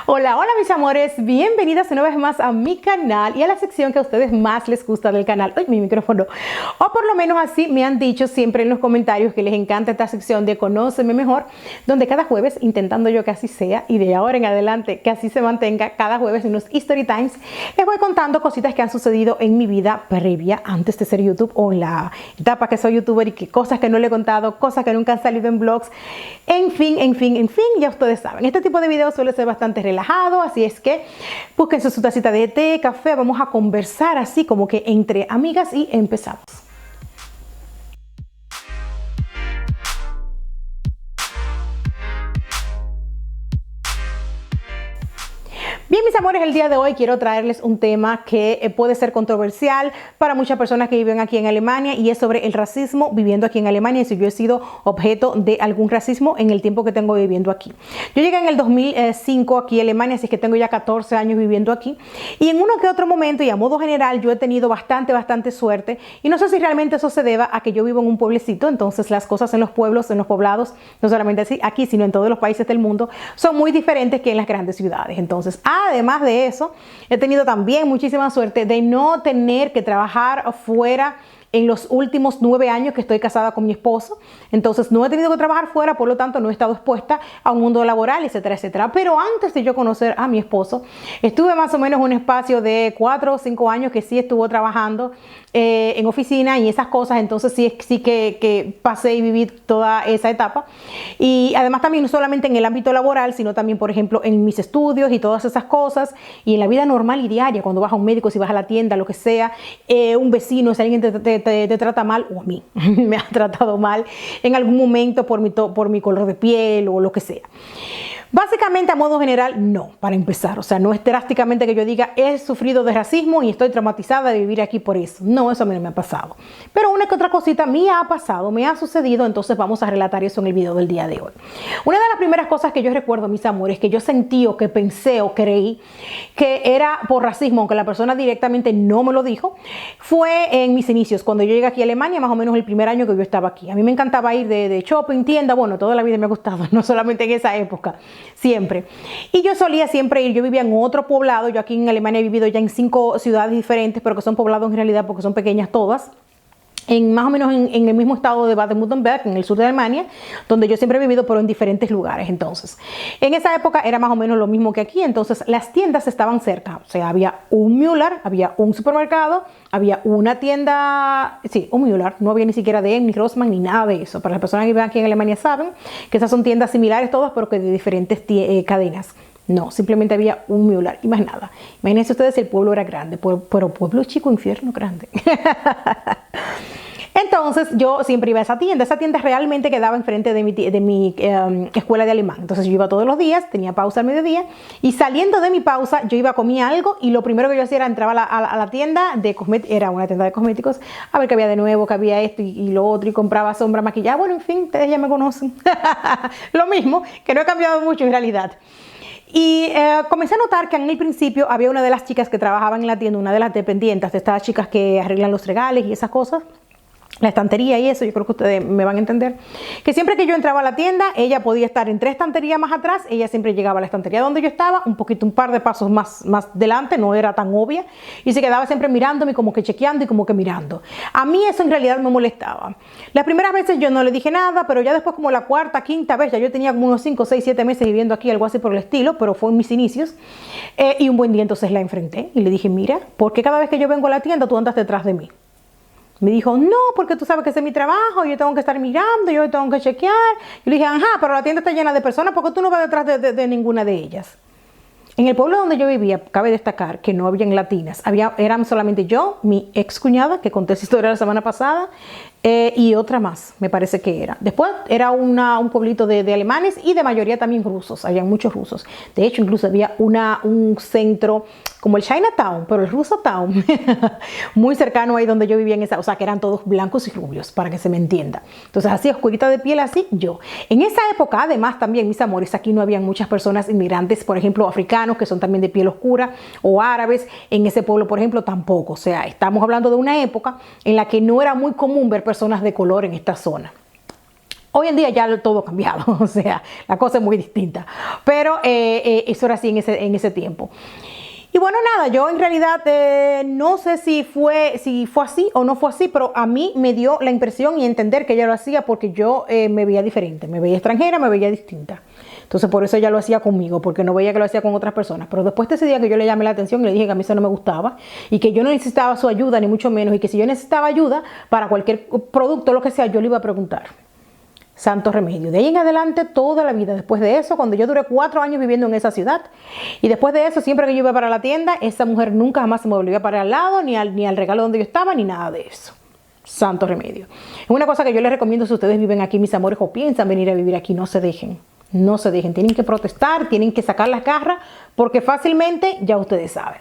Hola, hola mis amores, bienvenidas una vez más a mi canal y a la sección que a ustedes más les gusta del canal. ¡Ay, mi micrófono! O por lo menos así me han dicho siempre en los comentarios que les encanta esta sección de Conóceme Mejor, donde cada jueves, intentando yo que así sea y de ahora en adelante que así se mantenga, cada jueves en los Story Times les voy contando cositas que han sucedido en mi vida previa antes de ser YouTube o en la etapa que soy youtuber y que cosas que no le he contado, cosas que nunca han salido en vlogs, en fin, ya ustedes saben. Este tipo de videos suele ser bastante relajado, así es que búsquense su tacita de té, café, vamos a conversar así como que entre amigas y empezamos. Bien, mis amores, el día de hoy quiero traerles un tema que puede ser controversial para muchas personas que viven aquí en Alemania y es sobre el racismo viviendo aquí en Alemania y si yo he sido objeto de algún racismo en el tiempo que tengo viviendo aquí. Yo llegué en el 2005 aquí a Alemania, así que tengo ya 14 años viviendo aquí y en uno que otro momento y a modo general yo he tenido bastante suerte y no sé si realmente eso se deba a que yo vivo en un pueblecito, entonces las cosas en los pueblos, en los poblados, no solamente aquí sino en todos los países del mundo, son muy diferentes que en las grandes ciudades. Entonces, además de eso, he tenido también muchísima suerte de no tener que trabajar fuera en los últimos 9 años que estoy casada con mi esposo. Entonces no he tenido que trabajar fuera, por lo tanto no he estado expuesta a un mundo laboral, etcétera, etcétera. Pero antes de yo conocer a mi esposo, estuve más o menos un espacio de 4 o 5 años que sí estuvo trabajando en oficina y esas cosas. Entonces sí que pasé y viví toda esa etapa. Y además también no solamente en el ámbito laboral, sino también, por ejemplo, en mis estudios y todas esas cosas. Y en la vida normal y diaria, cuando vas a un médico, si vas a la tienda, lo que sea, un vecino, si alguien te trata mal, o a mí me ha tratado mal en algún momento por mi color de piel o lo que sea. Básicamente, a modo general, no, para empezar. O sea, no es drásticamente que yo diga, he sufrido de racismo y estoy traumatizada de vivir aquí por eso. No, eso a mí no me ha pasado. Pero una que otra cosita me ha pasado, me ha sucedido, entonces vamos a relatar eso en el video del día de hoy. Una de las primeras cosas que yo recuerdo, mis amores, que yo sentí o que pensé o creí que era por racismo, aunque la persona directamente no me lo dijo, fue en mis inicios, cuando yo llegué aquí a Alemania, más o menos el primer año que yo estaba aquí. A mí me encantaba ir de shopping, tienda, bueno, toda la vida me ha gustado, no solamente en esa época. Siempre. Y yo solía siempre ir, yo vivía en otro poblado, yo aquí en Alemania he vivido ya en 5 ciudades diferentes, pero que son poblados en realidad porque son pequeñas todas. Más o menos en el mismo estado de Baden-Württemberg, en el sur de Alemania, donde yo siempre he vivido, pero en diferentes lugares. Entonces, en esa época era más o menos lo mismo que aquí, entonces las tiendas estaban cerca, o sea, había un Müller, había un supermercado, había una tienda, sí, un Müller, no había ni siquiera de ni Rossmann ni nada de eso. Para las personas que viven aquí en Alemania saben que esas son tiendas similares todas, pero que de diferentes cadenas. No, simplemente había un Müller y más nada. Imagínense ustedes si el pueblo era grande, pero pueblo chico, infierno grande. Entonces yo siempre iba a esa tienda realmente quedaba enfrente de mi escuela de alemán. Entonces yo iba todos los días, tenía pausa al mediodía y saliendo de mi pausa yo iba a comer algo y lo primero que yo hacía era entrar a la tienda de cosméticos, era una tienda de cosméticos, a ver qué había de nuevo, qué había esto y lo otro y compraba sombra, maquillaje, bueno, en fin, ustedes ya me conocen. Lo mismo, que no he cambiado mucho en realidad. Y comencé a notar que en el principio había una de las chicas que trabajaban en la tienda, una de las dependientes, de estas chicas que arreglan los regales y esas cosas, la estantería y eso, yo creo que ustedes me van a entender, que siempre que yo entraba a la tienda, ella podía estar en 3 estanterías más atrás, ella siempre llegaba a la estantería donde yo estaba, un par de pasos más delante, no era tan obvia, y se quedaba siempre mirándome, como que chequeando y como que mirando. A mí eso en realidad me molestaba. Las primeras veces yo no le dije nada, pero ya después como la 4ª, 5ª vez, ya yo tenía como unos 5, 6, 7 meses viviendo aquí, algo así por el estilo, pero fue en mis inicios, y un buen día entonces la enfrenté y le dije, mira, ¿por qué cada vez que yo vengo a la tienda tú andas detrás de mí? Me dijo, no, porque tú sabes que ese es mi trabajo, yo tengo que estar mirando, yo tengo que chequear. Yo le dije, ajá, pero la tienda está llena de personas, ¿por qué tú no vas detrás de ninguna de ellas? En el pueblo donde yo vivía, cabe destacar que no habían latinas, eran solamente yo, mi ex cuñada, que conté esa historia la semana pasada, y otra más, me parece que era. Después era un pueblito de alemanes y de mayoría también rusos, había muchos rusos. De hecho, incluso había un centro como el Chinatown, pero el Russo Town, muy cercano ahí donde yo vivía o sea, que eran todos blancos y rubios, para que se me entienda. Entonces, así, oscurita de piel, así, yo. En esa época, además, también, mis amores, aquí no habían muchas personas inmigrantes, por ejemplo, africanos, que son también de piel oscura, o árabes. En ese pueblo, por ejemplo, tampoco. O sea, estamos hablando de una época en la que no era muy común ver personas de color en esta zona. Hoy en día ya todo ha cambiado, o sea, la cosa es muy distinta, pero eso era así en ese tiempo. Y bueno, nada, yo en realidad no sé si fue así o no fue así, pero a mí me dio la impresión y entender que ella lo hacía porque yo me veía diferente, me veía extranjera, me veía distinta. Entonces por eso ella lo hacía conmigo, porque no veía que lo hacía con otras personas. Pero después de ese día que yo le llamé la atención y le dije que a mí eso no me gustaba y que yo no necesitaba su ayuda, ni mucho menos, y que si yo necesitaba ayuda para cualquier producto, lo que sea, yo le iba a preguntar. Santo remedio. De ahí en adelante, toda la vida. Después de eso, cuando yo duré 4 años viviendo en esa ciudad, y después de eso, siempre que yo iba para la tienda, esa mujer nunca jamás se me volvió a parar al lado, ni al regalo donde yo estaba, ni nada de eso. Santo remedio. Es una cosa que yo les recomiendo si ustedes viven aquí, mis amores, o piensan venir a vivir aquí, no se dejen. No se dejen, tienen que protestar, tienen que sacar las garras, porque fácilmente ya ustedes saben.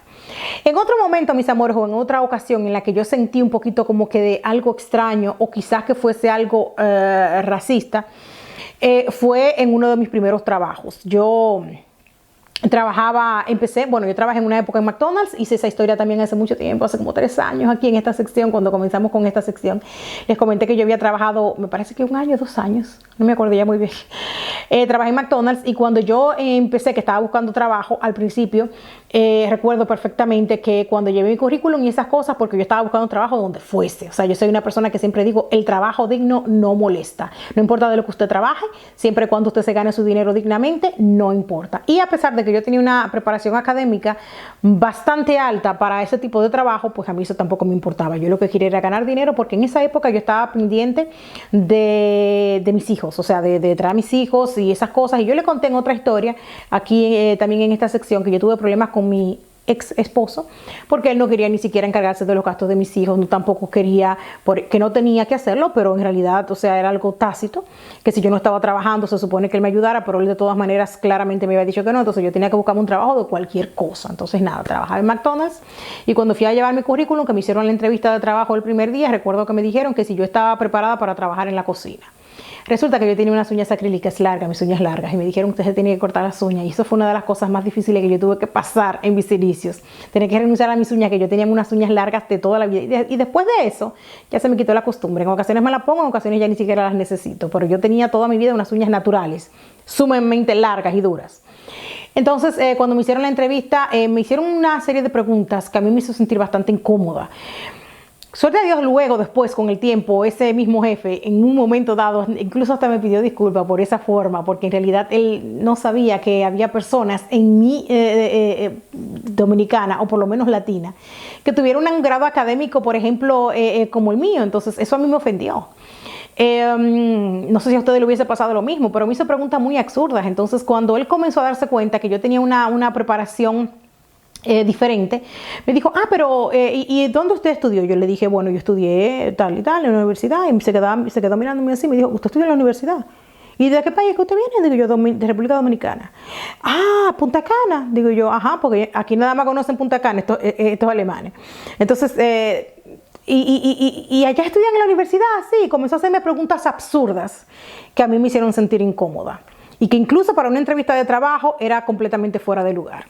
En otro momento, mis amores, o en otra ocasión en la que yo sentí un poquito como que de algo extraño, o quizás que fuese algo racista, fue en uno de mis primeros trabajos. Yo trabajé en una época en McDonald's, hice esa historia también hace mucho tiempo, hace como 3 años aquí en esta sección, cuando comenzamos con esta sección. Les comenté que yo había trabajado, me parece que 1 año, 2 años, no me acuerdo ya muy bien. Trabajé en McDonald's y cuando yo empecé, que estaba buscando trabajo al principio, recuerdo perfectamente que cuando llevé mi currículum y esas cosas, porque yo estaba buscando trabajo donde fuese, o sea, yo soy una persona que siempre digo, el trabajo digno no molesta, no importa de lo que usted trabaje, siempre y cuando usted se gane su dinero dignamente, no importa. Y a pesar de que yo tenía una preparación académica bastante alta para ese tipo de trabajo, pues a mí eso tampoco me importaba. Yo lo que quería era ganar dinero, porque en esa época yo estaba pendiente de mis hijos, o sea, de traer a mis hijos y esas cosas. Y yo le conté en otra historia, aquí también en esta sección, que yo tuve problemas con mi ex esposo, porque él no quería ni siquiera encargarse de los gastos de mis hijos, no tampoco quería, que no tenía que hacerlo, pero en realidad, o sea, era algo tácito, que si yo no estaba trabajando se supone que él me ayudara, pero él de todas maneras claramente me había dicho que no, entonces yo tenía que buscarme un trabajo de cualquier cosa. Entonces nada, trabajaba en McDonald's, y cuando fui a llevar mi currículum, que me hicieron la entrevista de trabajo el primer día, recuerdo que me dijeron que si yo estaba preparada para trabajar en la cocina. Resulta que yo tenía unas uñas acrílicas largas, mis uñas largas, y me dijeron que usted se tenía que cortar las uñas, y eso fue una de las cosas más difíciles que yo tuve que pasar en mis inicios. Tenía que renunciar a mis uñas, que yo tenía unas uñas largas de toda la vida, y después de eso ya se me quitó la costumbre. En ocasiones me las pongo, en ocasiones ya ni siquiera las necesito, pero yo tenía toda mi vida unas uñas naturales, sumamente largas y duras. Entonces, cuando me hicieron la entrevista, me hicieron una serie de preguntas que a mí me hizo sentir bastante incómoda. Suerte a Dios, luego, después, con el tiempo, ese mismo jefe, en un momento dado, incluso hasta me pidió disculpas por esa forma, porque en realidad él no sabía que había personas en mi dominicana, o por lo menos latina, que tuvieran un grado académico, por ejemplo, como el mío. Entonces, eso a mí me ofendió. No sé si a ustedes le hubiese pasado lo mismo, pero me hizo preguntas muy absurdas. Entonces, cuando él comenzó a darse cuenta que yo tenía una preparación diferente, me dijo, pero ¿y dónde usted estudió? Yo le dije, bueno, yo estudié tal y tal en la universidad, y se quedó mirándome así, me dijo, ¿usted estudió en la universidad? ¿Y de qué país es que usted viene? Digo yo, de República Dominicana. Punta Cana. Digo yo, ajá, porque aquí nada más conocen Punta Cana estos alemanes. Entonces, y allá estudian en la universidad, sí, comenzó a hacerme preguntas absurdas que a mí me hicieron sentir incómoda, y que incluso para una entrevista de trabajo era completamente fuera de lugar.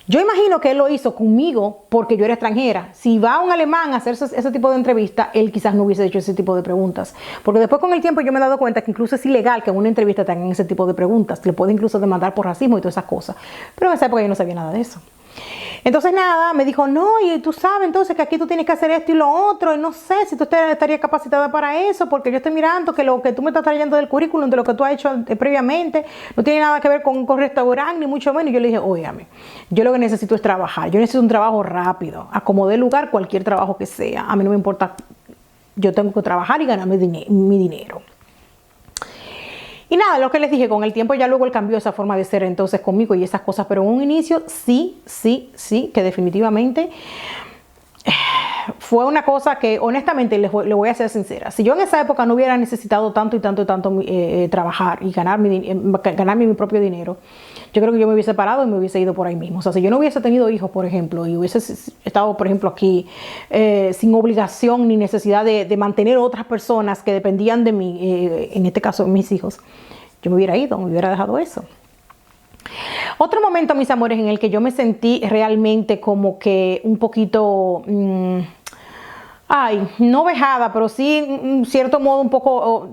Yo imagino que él lo hizo conmigo porque yo era extranjera. Si va un alemán a hacer ese tipo de entrevista, él quizás no hubiese hecho ese tipo de preguntas. Porque después con el tiempo yo me he dado cuenta que incluso es ilegal que en una entrevista te hagan ese tipo de preguntas. Le puede incluso demandar por racismo y todas esas cosas. Pero en esa época yo no sabía nada de eso. Entonces nada, me dijo, no, y tú sabes entonces que aquí tú tienes que hacer esto y lo otro, y no sé si tú estarías capacitada para eso, porque yo estoy mirando que lo que tú me estás trayendo del currículum, de lo que tú has hecho previamente, no tiene nada que ver con restaurante, ni mucho menos. Y yo le dije, óigame, yo lo que necesito es trabajar, yo necesito un trabajo rápido, acomodé lugar, cualquier trabajo que sea, a mí no me importa, yo tengo que trabajar y ganarme mi dinero. Y nada, lo que les dije, con el tiempo ya luego él cambió esa forma de ser entonces conmigo y esas cosas, pero en un inicio sí, que definitivamente fue una cosa que honestamente le voy a ser sincera. Si yo en esa época no hubiera necesitado tanto trabajar y ganarme mi propio dinero, yo creo que yo me hubiese parado y me hubiese ido por ahí mismo. O sea, si yo no hubiese tenido hijos, por ejemplo, y hubiese estado, por ejemplo, aquí sin obligación ni necesidad de mantener otras personas que dependían de mí, en este caso mis hijos, yo me hubiera ido, me hubiera dejado eso. Otro momento, mis amores, en el que yo me sentí realmente como que un poquito Ay, no vejada, pero sí, en cierto modo, un poco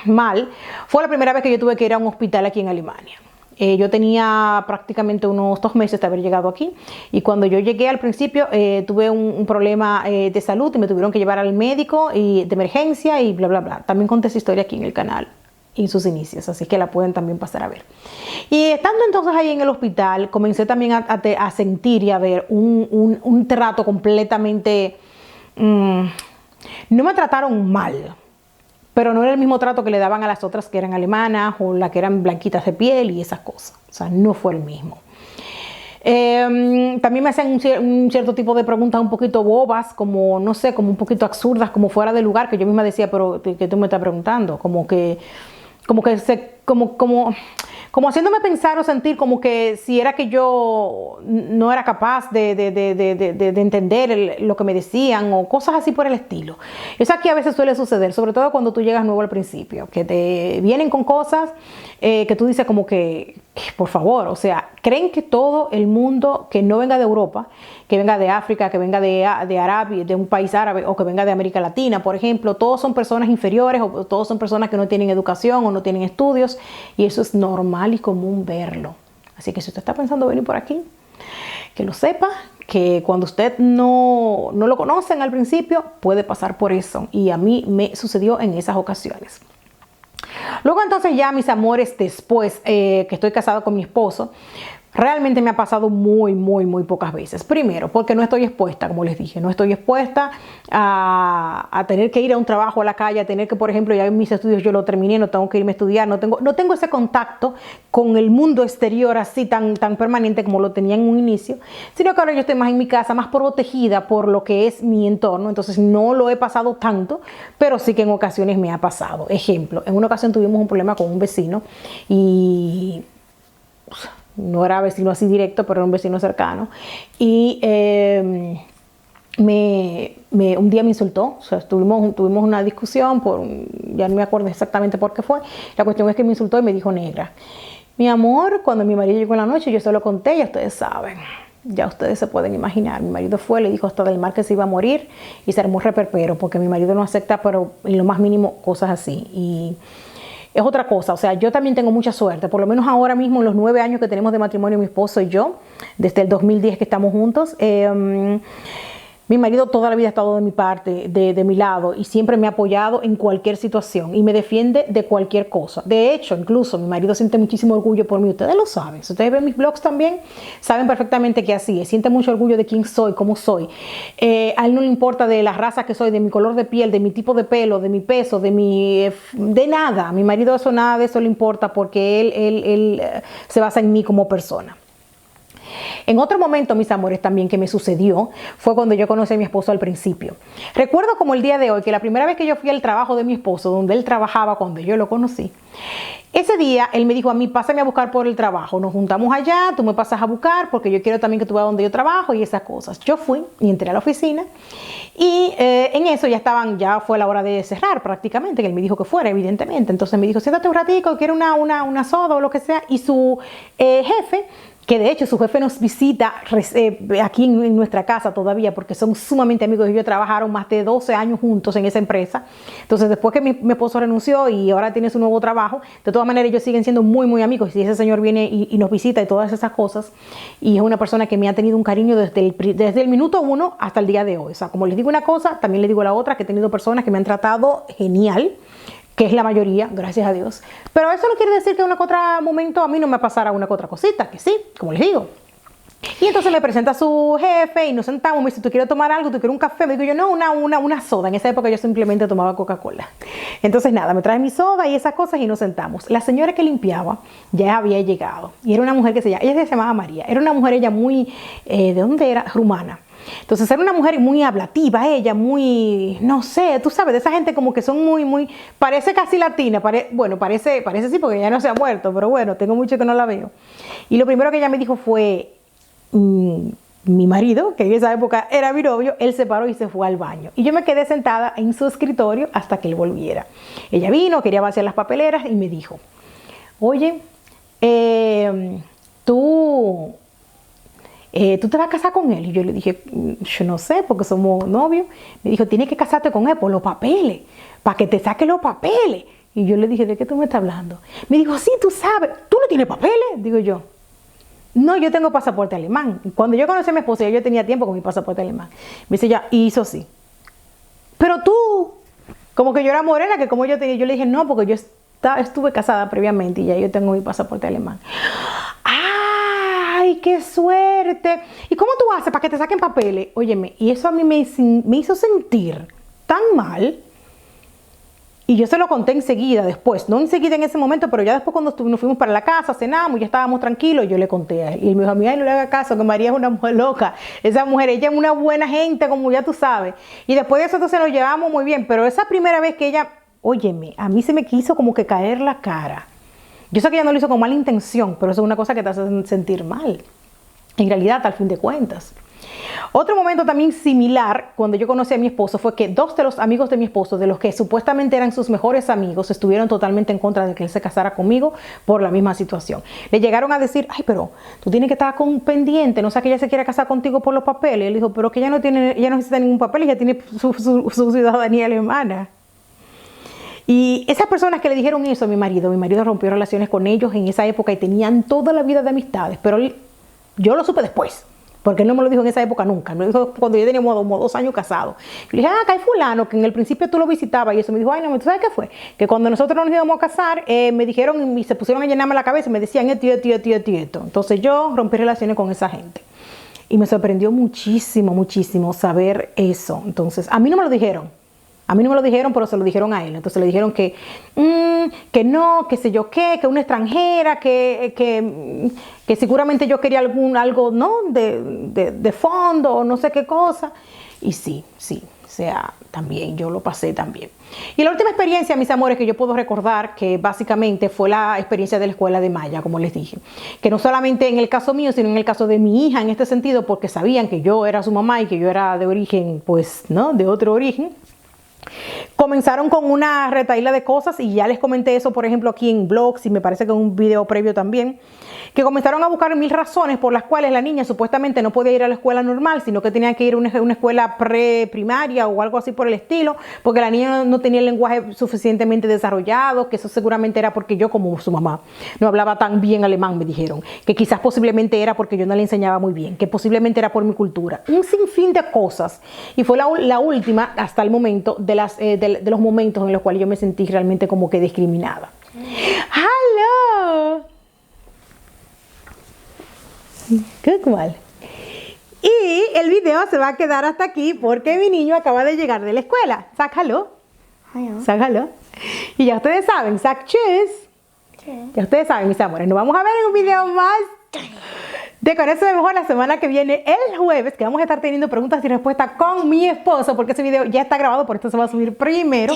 mal. Fue la primera vez que yo tuve que ir a un hospital aquí en Alemania. Yo tenía prácticamente unos 2 meses de haber llegado aquí y cuando yo llegué al principio tuve un problema de salud y me tuvieron que llevar al médico y de emergencia y bla, bla, bla. También conté esa historia aquí en el canal en sus inicios, así que la pueden también pasar a ver. Y estando entonces ahí en el hospital, comencé también a sentir y a ver un trato completamente... no me trataron mal, pero no era el mismo trato que le daban a las otras que eran alemanas o las que eran blanquitas de piel y esas cosas. O sea, no fue el mismo. También me hacían un cierto tipo de preguntas un poquito bobas, como, no sé, como un poquito absurdas, como fuera de lugar, que yo misma decía, pero ¿qué tú me estás preguntando? Como haciéndome pensar o sentir como que si era que yo no era capaz de entender lo que me decían o cosas así por el estilo. Eso aquí a veces suele suceder, sobre todo cuando tú llegas nuevo al principio, que te vienen con cosas que tú dices como que, por favor, o sea, creen que todo el mundo que no venga de Europa, que venga de África, que venga de Arabia, de un país árabe o que venga de América Latina, por ejemplo, todos son personas inferiores o todos son personas que no tienen educación o no tienen estudios y eso es normal y común verlo. Así que si usted está pensando venir por aquí, que lo sepa, que cuando usted no lo conocen al principio, puede pasar por eso y a mí me sucedió en esas ocasiones. Luego entonces ya mis amores, después que estoy casada con mi esposo, realmente me ha pasado muy pocas veces. Primero, porque no estoy expuesta, como les dije, no estoy expuesta a tener que ir a un trabajo a la calle, a tener que, por ejemplo, ya mis estudios yo lo terminé, no tengo que irme a estudiar, no tengo ese contacto con el mundo exterior así tan permanente como lo tenía en un inicio, sino que ahora yo estoy más en mi casa, más protegida por lo que es mi entorno, entonces no lo he pasado tanto, pero sí que en ocasiones me ha pasado. Ejemplo, en una ocasión tuvimos un problema con un vecino y... no era vecino así directo, pero era un vecino cercano. Y un día me insultó. O sea, tuvimos una discusión, ya no me acuerdo exactamente por qué fue. La cuestión es que me insultó y me dijo negra. Mi amor, cuando mi marido llegó en la noche, yo se lo conté, ya ustedes saben. Ya ustedes se pueden imaginar. Mi marido fue, le dijo hasta del mar que se iba a morir y se armó reperpero, porque mi marido no acepta, pero en lo más mínimo, cosas así. Y es otra cosa, o sea, yo también tengo mucha suerte, por lo menos ahora mismo en los 9 años que tenemos de matrimonio mi esposo y yo, desde el 2010 que estamos juntos, mi marido toda la vida ha estado de mi parte, de mi lado y siempre me ha apoyado en cualquier situación y me defiende de cualquier cosa. De hecho, incluso mi marido siente muchísimo orgullo por mí, ustedes lo saben, si ustedes ven mis blogs también, saben perfectamente que así es, siente mucho orgullo de quién soy, cómo soy. A él no le importa de la raza que soy, de mi color de piel, de mi tipo de pelo, de mi peso, de nada. A mi marido nada de eso le importa porque él se basa en mí como persona. En otro momento, mis amores, también que me sucedió fue cuando yo conocí a mi esposo al principio. Recuerdo como el día de hoy que la primera vez que yo fui al trabajo de mi esposo, donde él trabajaba cuando yo lo conocí, ese día él me dijo a mí, pásame a buscar por el trabajo, nos juntamos allá, tú me pasas a buscar porque yo quiero también que tú veas donde yo trabajo y esas cosas. Yo fui y entré a la oficina y en eso ya fue la hora de cerrar prácticamente, que él me dijo que fuera, evidentemente. Entonces me dijo, siéntate un ratico, quiero una soda o lo que sea, y su jefe, que de hecho su jefe nos visita aquí en nuestra casa todavía porque son sumamente amigos. Ellos trabajaron más de 12 años juntos en esa empresa. Entonces después que mi esposo renunció y ahora tiene su nuevo trabajo, de todas maneras ellos siguen siendo muy amigos y ese señor viene y nos visita y todas esas cosas y es una persona que me ha tenido un cariño desde el minuto 1 hasta el día de hoy. O sea, como les digo una cosa, también les digo la otra, que he tenido personas que me han tratado genial, que es la mayoría, gracias a Dios. Pero eso no quiere decir que en un otro momento a mí no me pasara una que otra cosita, que sí, como les digo. Y entonces me presenta a su jefe y nos sentamos, me dice, ¿tú quieres tomar algo? ¿Tú quieres un café? Me digo yo, no, una soda. En esa época yo simplemente tomaba Coca-Cola. Entonces nada, me trae mi soda y esas cosas y nos sentamos. La señora que limpiaba ya había llegado y era una mujer ella se llamaba María. Era una mujer ella muy, ¿de dónde era? Rumana. Entonces era una mujer muy hablativa, ella muy, no sé, tú sabes, de esa gente como que son parece casi latina, bueno, parece sí porque ya no se ha muerto, pero bueno, tengo mucho que no la veo. Y lo primero que ella me dijo fue, mi marido, que en esa época era mi novio, él se paró y se fue al baño. Y yo me quedé sentada en su escritorio hasta que él volviera. Ella vino, quería vaciar las papeleras y me dijo, oye, tú... ¿tú te vas a casar con él? Y yo le dije, yo no sé, porque somos novios. Me dijo, tienes que casarte con él por los papeles, para que te saque los papeles. Y yo le dije, ¿de qué tú me estás hablando? Me dijo, sí, tú sabes, ¿tú no tienes papeles? Digo yo, no, yo tengo pasaporte alemán. Cuando yo conocí a mi esposa, yo tenía tiempo con mi pasaporte alemán. Me dice, ya, y hizo sí. Pero tú, como que yo era morena, que como yo tenía, yo le dije, no, porque yo estuve casada previamente y ya yo tengo mi pasaporte alemán. ¡Ay, qué suerte! ¿Y cómo tú haces para que te saquen papeles? Óyeme, y eso a mí me hizo sentir tan mal. Y yo se lo conté enseguida, después, no enseguida en ese momento, pero ya después cuando nos fuimos para la casa, cenamos, ya estábamos tranquilos, yo le conté a él. Y él me dijo, a mí, ay, no le haga caso, que María es una mujer loca. Esa mujer, ella es una buena gente, como ya tú sabes. Y después de eso entonces nos llevamos muy bien, pero esa primera vez que ella, óyeme, a mí se me quiso como que caer la cara. Yo sé que ella no lo hizo con mala intención, pero eso es una cosa que te hace sentir mal. En realidad, al fin de cuentas. Otro momento también similar, cuando yo conocí a mi esposo, fue que dos de los amigos de mi esposo, de los que supuestamente eran sus mejores amigos, estuvieron totalmente en contra de que él se casara conmigo por la misma situación. Le llegaron a decir, ay, pero tú tienes que estar pendiente, no sé que ella se quiere casar contigo por los papeles. Y él dijo, pero que ella no necesita ningún papel, ella tiene su ciudadanía alemana. Y esas personas que le dijeron eso a mi marido rompió relaciones con ellos en esa época y tenían toda la vida de amistades, pero yo lo supe después. Porque él no me lo dijo en esa época nunca. Me lo dijo cuando yo tenía como 2 años casado. Y le dije, acá hay fulano, que en el principio tú lo visitabas. Y eso me dijo, ay, no, ¿tú sabes qué fue? Que cuando nosotros nos íbamos a casar, me dijeron y se pusieron a llenarme la cabeza y me decían esto. Entonces yo rompí relaciones con esa gente. Y me sorprendió muchísimo, muchísimo saber eso. Entonces, a mí no me lo dijeron. A mí no me lo dijeron, pero se lo dijeron a él. Entonces le dijeron que no, que sé yo qué, que una extranjera, que seguramente yo quería algo, ¿no? De fondo o no sé qué cosa. Y sí, o sea, también, yo lo pasé también. Y la última experiencia, mis amores, que yo puedo recordar, que básicamente fue la experiencia de la escuela de Maya, como les dije. Que no solamente en el caso mío, sino en el caso de mi hija, en este sentido, porque sabían que yo era su mamá y que yo era de origen, pues, ¿no? De otro origen. Comenzaron con una retahíla de cosas y ya les comenté eso, por ejemplo, aquí en blogs y me parece que en un video previo también, que comenzaron a buscar 1000 razones por las cuales la niña supuestamente no podía ir a la escuela normal, sino que tenía que ir a una escuela preprimaria o algo así por el estilo, porque la niña no tenía el lenguaje suficientemente desarrollado, que eso seguramente era porque yo, como su mamá, no hablaba tan bien alemán, me dijeron, que quizás posiblemente era porque yo no le enseñaba muy bien, que posiblemente era por mi cultura, un sinfín de cosas. Y fue la última, hasta el momento, de los momentos en los cuales yo me sentí realmente como que discriminada. ¡Hello! Good mal. Y el video se va a quedar hasta aquí porque mi niño acaba de llegar de la escuela. Sácalo. Sácalo. Y ya ustedes saben, Sac Cheers. Ya ustedes saben, mis amores. Nos vamos a ver en un video más de Conoce Mejor la semana que viene, el jueves, que vamos a estar teniendo preguntas y respuestas con mi esposo, porque ese video ya está grabado, por esto se va a subir primero,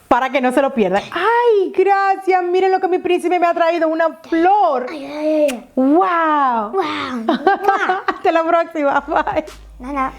para que no se lo pierdan. ¡Ay, gracias! Miren lo que mi príncipe me ha traído, una flor. ¡Wow! Wow. Hasta la próxima. Bye. Nana.